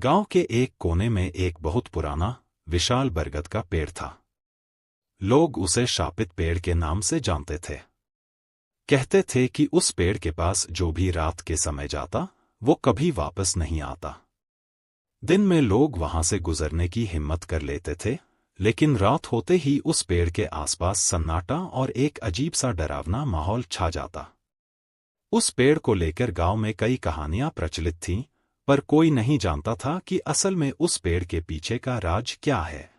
गांव के एक कोने में एक बहुत पुराना विशाल बरगद का पेड़ था। लोग उसे शापित पेड़ के नाम से जानते थे। कहते थे कि उस पेड़ के पास जो भी रात के समय जाता वो कभी वापस नहीं आता। दिन में लोग वहां से गुजरने की हिम्मत कर लेते थे, लेकिन रात होते ही उस पेड़ के आसपास सन्नाटा और एक अजीब सा डरावना माहौल छा जाता। उस पेड़ को लेकर गांव में कई कहानियां प्रचलित थीं, पर कोई नहीं जानता था कि असल में उस पेड़ के पीछे का राज क्या है।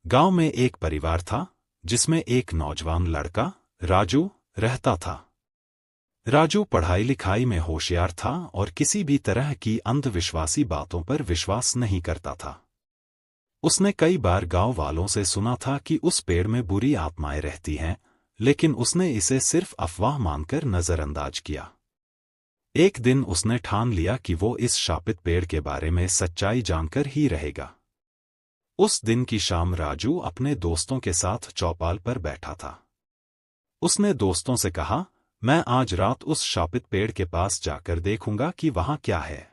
गांव में एक परिवार था जिसमें एक नौजवान लड़का राजू रहता था। राजू पढ़ाई लिखाई में होशियार था और किसी भी तरह की अंधविश्वासी बातों पर विश्वास नहीं करता था। उसने कई बार गांव वालों से सुना था कि उस पेड़ में बुरी आत्माएं रहती हैं, लेकिन उसने इसे सिर्फ अफवाह मानकर नजरअंदाज किया। एक दिन उसने ठान लिया कि वो इस शापित पेड़ के बारे में सच्चाई जानकर ही रहेगा। उस दिन की शाम राजू अपने दोस्तों के साथ चौपाल पर बैठा था। उसने दोस्तों से कहा, मैं आज रात उस शापित पेड़ के पास जाकर देखूंगा कि वहां क्या है।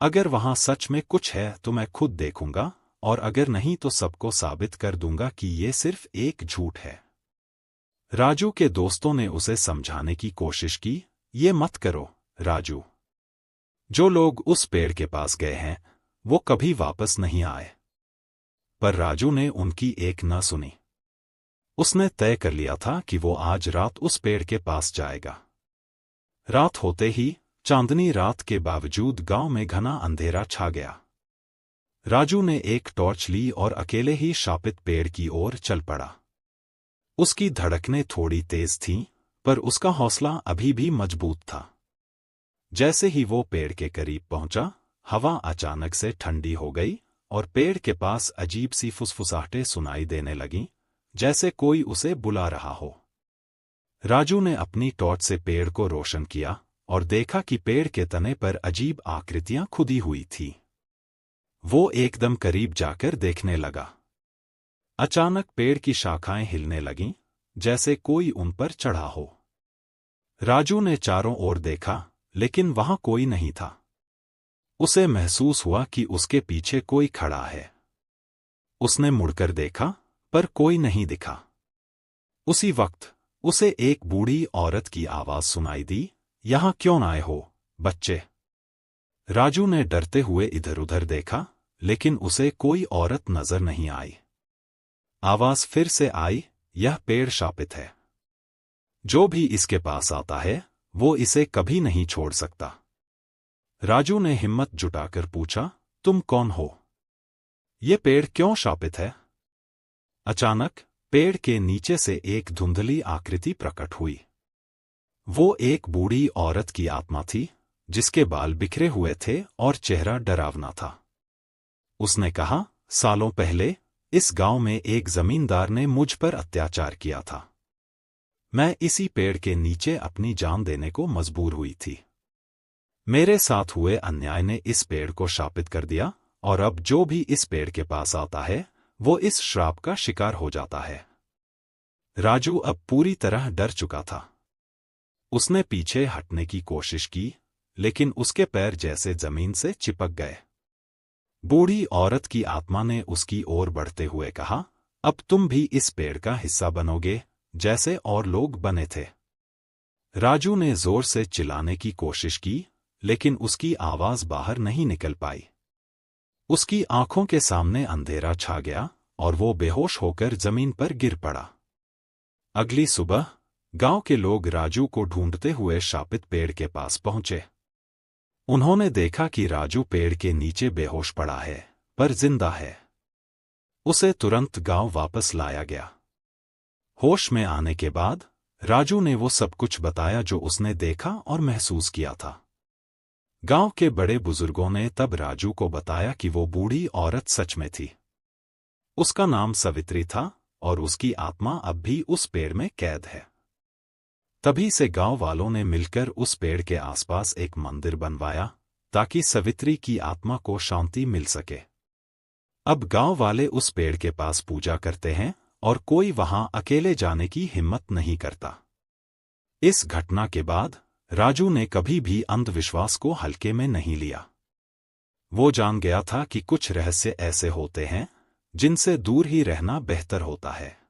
अगर वहां सच में कुछ है तो मैं खुद देखूंगा, और अगर नहीं तो सबको साबित कर दूंगा कि ये सिर्फ एक झूठ है। राजू के दोस्तों ने उसे समझाने की कोशिश की, ये मत करो राजू। जो लोग उस पेड़ के पास गए हैं वो कभी वापस नहीं आए। पर राजू ने उनकी एक न सुनी। उसने तय कर लिया था कि वो आज रात उस पेड़ के पास जाएगा। रात होते ही चांदनी रात के बावजूद गांव में घना अंधेरा छा गया। राजू ने एक टॉर्च ली और अकेले ही शापित पेड़ की ओर चल पड़ा। उसकी धड़कनें थोड़ी तेज थीं, पर उसका हौसला अभी भी मजबूत था। जैसे ही वो पेड़ के करीब पहुंचा, हवा अचानक से ठंडी हो गई और पेड़ के पास अजीब सी फुसफुसाहटें सुनाई देने लगीं, जैसे कोई उसे बुला रहा हो। राजू ने अपनी टॉर्च से पेड़ को रोशन किया और देखा कि पेड़ के तने पर अजीब आकृतियां खुदी हुई थीं। वो एकदम करीब जाकर देखने लगा। अचानक पेड़ की शाखाएं हिलने लगीं, जैसे कोई उन पर चढ़ा हो। राजू ने चारों ओर देखा, लेकिन वहां कोई नहीं था। उसे महसूस हुआ कि उसके पीछे कोई खड़ा है। उसने मुड़कर देखा, पर कोई नहीं दिखा। उसी वक्त उसे एक बूढ़ी औरत की आवाज सुनाई दी, यहां क्यों आए हो, बच्चे? राजू ने डरते हुए इधर-उधर देखा, लेकिन उसे कोई औरत नजर नहीं आई। आवाज फिर से आई, यह पेड़ शापित है। जो भी इसके पास आता है वो इसे कभी नहीं छोड़ सकता। राजू ने हिम्मत जुटाकर पूछा, तुम कौन हो? ये पेड़ क्यों शापित है? अचानक पेड़ के नीचे से एक धुंधली आकृति प्रकट हुई। वो एक बूढ़ी औरत की आत्मा थी, जिसके बाल बिखरे हुए थे और चेहरा डरावना था। उसने कहा, सालों पहले इस गांव में एक जमींदार ने मुझ पर अत्याचार किया था। मैं इसी पेड़ के नीचे अपनी जान देने को मजबूर हुई थी। मेरे साथ हुए अन्याय ने इस पेड़ को शापित कर दिया, और अब जो भी इस पेड़ के पास आता है वो इस श्राप का शिकार हो जाता है। राजू अब पूरी तरह डर चुका था। उसने पीछे हटने की कोशिश की, लेकिन उसके पैर जैसे जमीन से चिपक गए। बूढ़ी औरत की आत्मा ने उसकी ओर बढ़ते हुए कहा, अब तुम भी इस पेड़ का हिस्सा बनोगे, जैसे और लोग बने थे। राजू ने जोर से चिल्लाने की कोशिश की, लेकिन उसकी आवाज बाहर नहीं निकल पाई। उसकी आंखों के सामने अंधेरा छा गया और वो बेहोश होकर जमीन पर गिर पड़ा। अगली सुबह गांव के लोग राजू को ढूंढते हुए शापित पेड़ के पास पहुंचे। उन्होंने देखा कि राजू पेड़ के नीचे बेहोश पड़ा है, पर जिंदा है। उसे तुरंत गांव वापस लाया गया। होश में आने के बाद राजू ने वो सब कुछ बताया जो उसने देखा और महसूस किया था। गांव के बड़े बुजुर्गों ने तब राजू को बताया कि वो बूढ़ी औरत सच में थी। उसका नाम सवित्री था और उसकी आत्मा अब भी उस पेड़ में कैद है। तभी से गांव वालों ने मिलकर उस पेड़ के आसपास एक मंदिर बनवाया, ताकि सवित्री की आत्मा को शांति मिल सके। अब गांव वाले उस पेड़ के पास पूजा करते हैं और कोई वहां अकेले जाने की हिम्मत नहीं करता। इस घटना के बाद राजू ने कभी भी अंधविश्वास को हल्के में नहीं लिया। वो जान गया था कि कुछ रहस्य ऐसे होते हैं जिनसे दूर ही रहना बेहतर होता है।